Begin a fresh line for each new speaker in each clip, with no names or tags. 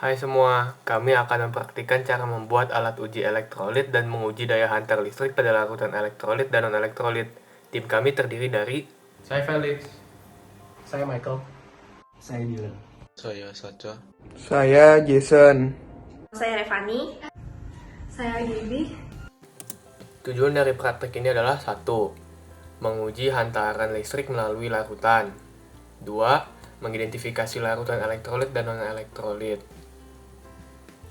Hai semua, kami akan mempraktikkan cara membuat alat uji elektrolit dan menguji daya hantar listrik pada larutan elektrolit dan non-elektrolit. Tim kami terdiri dari saya Felix,
Saya Michael.
Saya Dylan.
Saya Saca.
Saya Jason.
Saya Revani.
Saya Gaby.
Tujuan dari praktek ini adalah 1. Menguji hantaran listrik melalui larutan. 2. Mengidentifikasi larutan elektrolit dan non-elektrolit.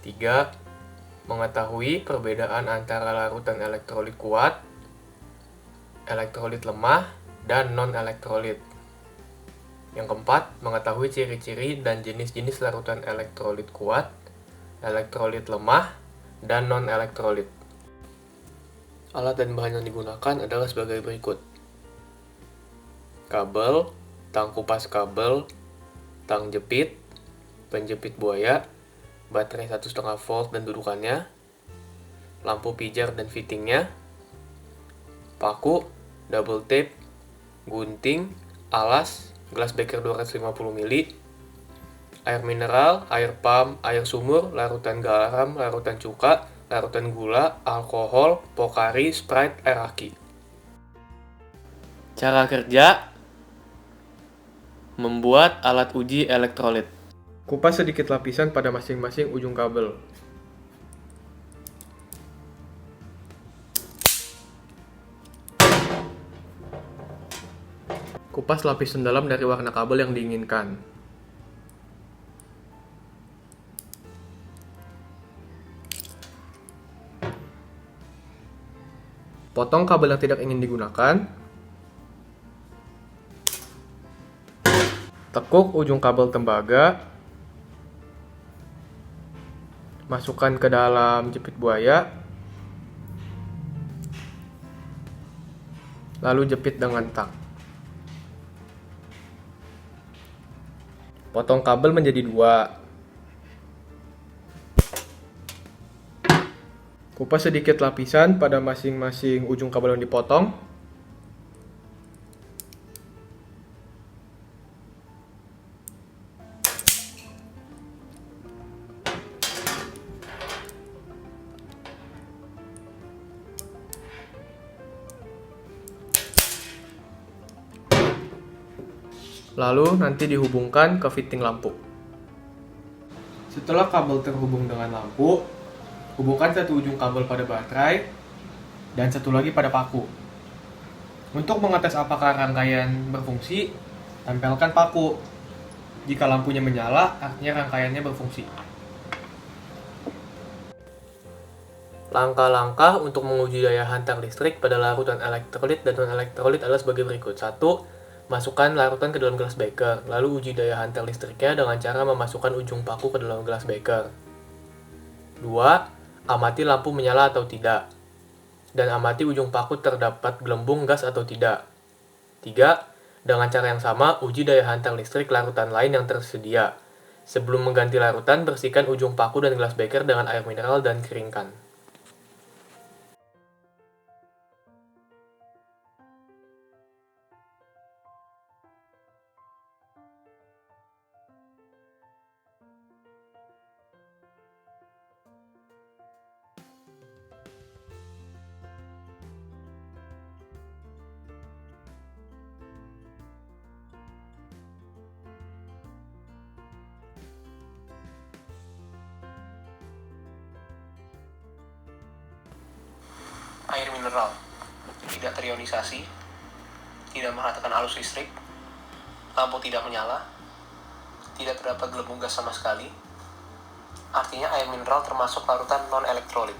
3. Mengetahui perbedaan antara larutan elektrolit kuat, elektrolit lemah, dan non-elektrolit. Yang keempat, mengetahui ciri-ciri dan jenis-jenis larutan elektrolit kuat, elektrolit lemah, dan non-elektrolit. Alat dan bahan yang digunakan adalah sebagai berikut. Kabel, tang kupas kabel, tang jepit, penjepit buaya, baterai 1,5 volt dan dudukannya, lampu pijar dan fittingnya, paku, double tape, gunting, alas, gelas beker 250 ml, air mineral, air pump, air sumur, larutan garam, larutan cuka, larutan gula, alkohol, pokari, Sprite, air aki. Cara kerja membuat alat uji elektrolit. Kupas sedikit lapisan pada masing-masing ujung kabel. Kupas lapisan dalam dari warna kabel yang diinginkan. Potong kabel yang tidak ingin digunakan. Tekuk ujung kabel tembaga. Masukkan ke dalam jepit buaya. Lalu jepit dengan tang. Potong kabel menjadi 2. Kupas sedikit lapisan pada masing-masing ujung kabel yang dipotong. Lalu nanti dihubungkan ke fitting lampu. Setelah kabel terhubung dengan lampu, hubungkan satu ujung kabel pada baterai dan satu lagi pada paku. Untuk mengetes apakah rangkaian berfungsi, tempelkan paku. Jika lampunya menyala, artinya rangkaiannya berfungsi. Langkah-langkah untuk menguji daya hantar listrik pada larutan elektrolit dan non-elektrolit adalah sebagai berikut. 1. Masukkan larutan ke dalam gelas beker, lalu uji daya hantar listriknya dengan cara memasukkan ujung paku ke dalam gelas beker. 2. Amati lampu menyala atau tidak, dan amati ujung paku terdapat gelembung gas atau tidak. 3. Dengan cara yang sama, uji daya hantar listrik larutan lain yang tersedia. Sebelum mengganti larutan, bersihkan ujung paku dan gelas beker dengan air mineral dan keringkan.
Air mineral, tidak terionisasi, tidak menghasilkan arus listrik, lampu tidak menyala, tidak terdapat gelembung gas sama sekali. Artinya air mineral termasuk larutan non-elektrolit.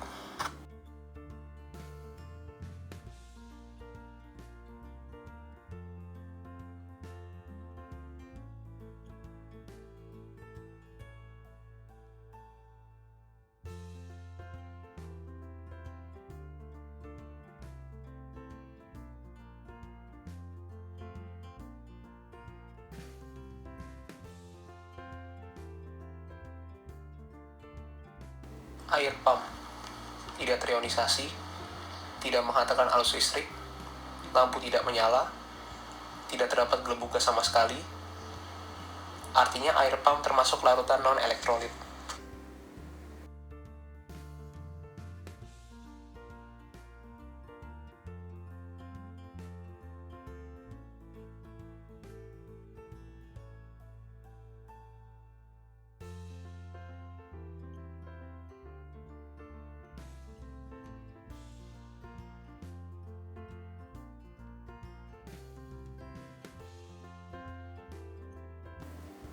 Air pump, tidak terionisasi, tidak menghantarkan arus listrik, lampu tidak menyala, tidak terdapat gelembung gas sama sekali. Artinya air pump termasuk larutan non-elektrolit.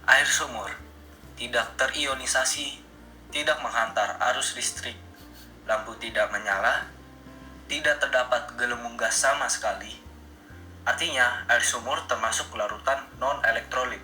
Air sumur tidak terionisasi, tidak menghantar arus listrik, lampu tidak menyala, tidak terdapat gelembung gas sama sekali. Artinya, air sumur termasuk larutan non-elektrolit.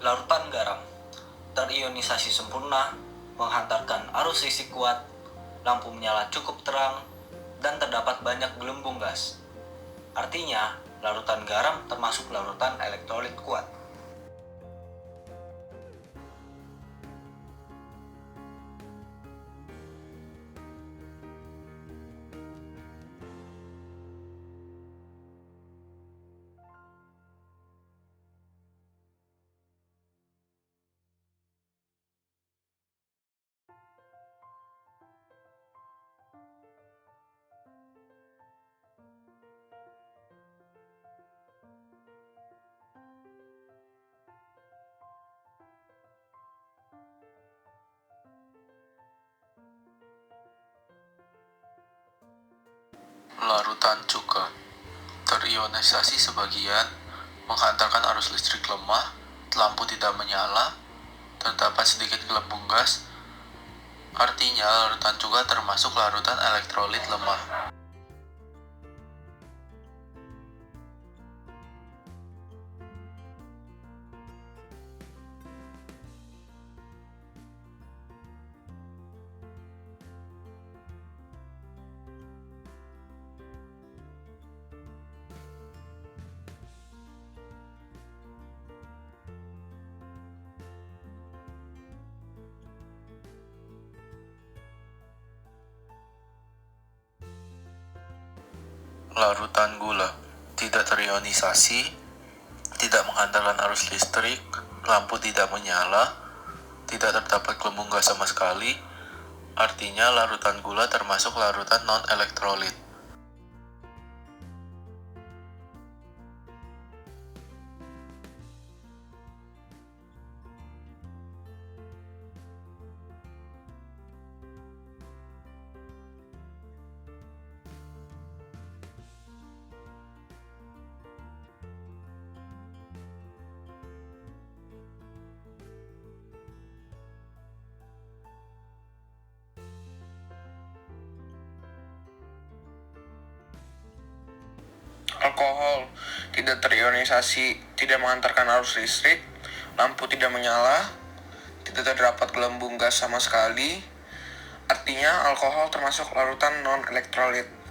Larutan garam terionisasi sempurna, menghantarkan arus listrik kuat, lampu menyala cukup terang, dan terdapat banyak gelembung gas. Artinya, larutan garam termasuk larutan elektrolit kuat. Larutan cuka terionisasi sebagian, menghantarkan arus listrik lemah, lampu tidak menyala, terdapat sedikit gelembung gas. Artinya, larutan cuka termasuk larutan elektrolit lemah. Larutan gula tidak terionisasi, tidak menghantarkan arus listrik, lampu tidak menyala, tidak terdapat gelembung gas sama sekali. Artinya larutan gula termasuk larutan non-elektrolit.
Alkohol tidak terionisasi, tidak mengantarkan arus listrik, lampu tidak menyala, tidak terdapat gelembung gas sama sekali. Artinya alkohol termasuk larutan non-elektrolit.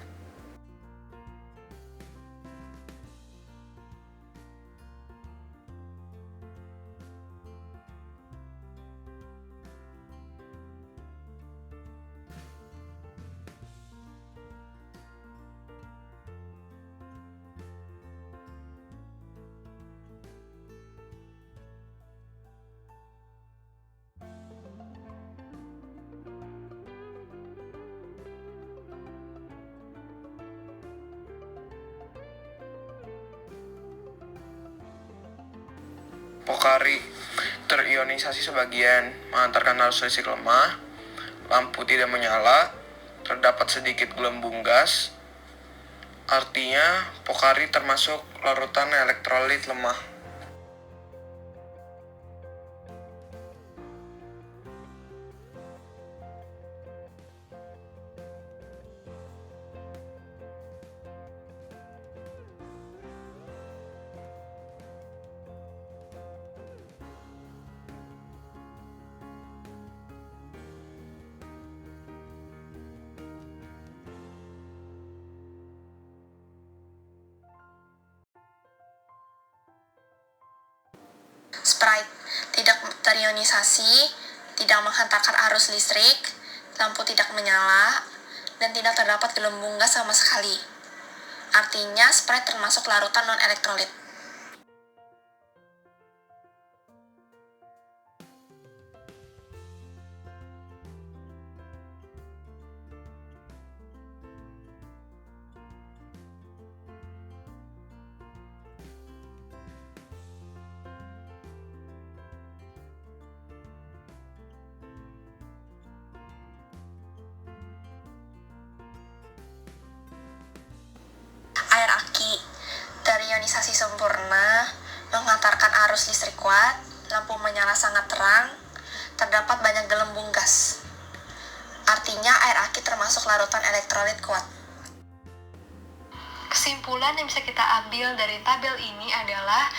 Pokari terionisasi sebagian, mengantarkan arus listrik lemah, lampu tidak menyala, terdapat sedikit gelembung gas. Artinya, pokari termasuk larutan elektrolit lemah.
Sprite tidak terionisasi, tidak menghantarkan arus listrik, lampu tidak menyala, dan tidak terdapat gelembung gas sama sekali. Artinya, Sprite termasuk larutan non-elektrolit. Air aki terionisasi sempurna, menghantarkan arus listrik kuat, lampu menyala sangat terang, terdapat banyak gelembung gas. Artinya air aki termasuk larutan elektrolit kuat. Kesimpulan yang bisa kita ambil dari tabel ini adalah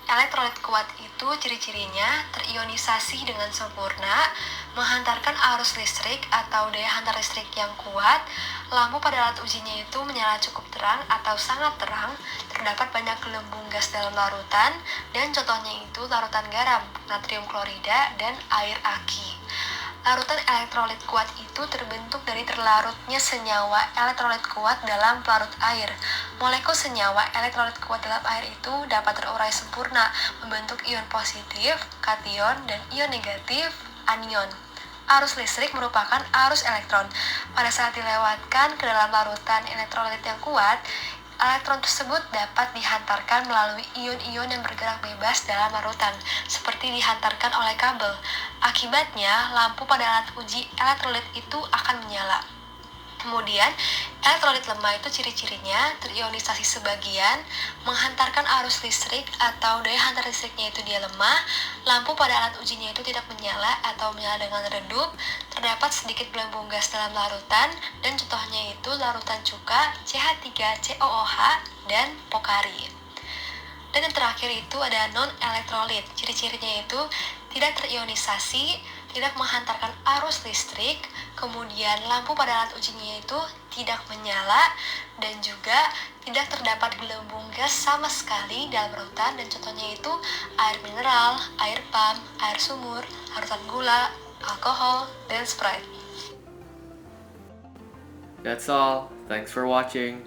elektrolit kuat itu ciri-cirinya terionisasi dengan sempurna, menghantarkan arus listrik atau daya hantar listrik yang kuat, lampu pada alat ujinya itu menyala cukup terang atau sangat terang, terdapat banyak gelembung gas dalam larutan, dan contohnya itu larutan garam, natrium klorida, dan air aki. Larutan elektrolit kuat itu terbentuk dari terlarutnya senyawa elektrolit kuat dalam pelarut air. Molekul senyawa elektrolit kuat dalam air itu dapat terurai sempurna, membentuk ion positif, kation, dan ion negatif, anion. Arus listrik merupakan arus elektron. Pada saat dilewatkan ke dalam larutan elektrolit yang kuat, elektron tersebut dapat dihantarkan melalui ion-ion yang bergerak bebas dalam larutan, seperti dihantarkan oleh kabel. Akibatnya, lampu pada alat uji elektrolit itu akan menyala. Kemudian, elektrolit lemah itu ciri-cirinya terionisasi sebagian, menghantarkan arus listrik atau daya hantar listriknya itu dia lemah, lampu pada alat ujinya itu tidak menyala atau menyala dengan redup, terdapat sedikit gelembung gas dalam larutan, dan contohnya itu larutan cuka, CH3COOH, dan pokari. Dan yang terakhir itu ada non-elektrolit, ciri-cirinya itu tidak terionisasi, tidak menghantarkan arus listrik, kemudian lampu pada alat ujinya itu tidak menyala, dan juga tidak terdapat gelembung gas sama sekali dalam larutan, dan contohnya itu air mineral, air pam, air sumur, larutan gula, alkohol, dan Sprite.
That's all. Thanks for watching.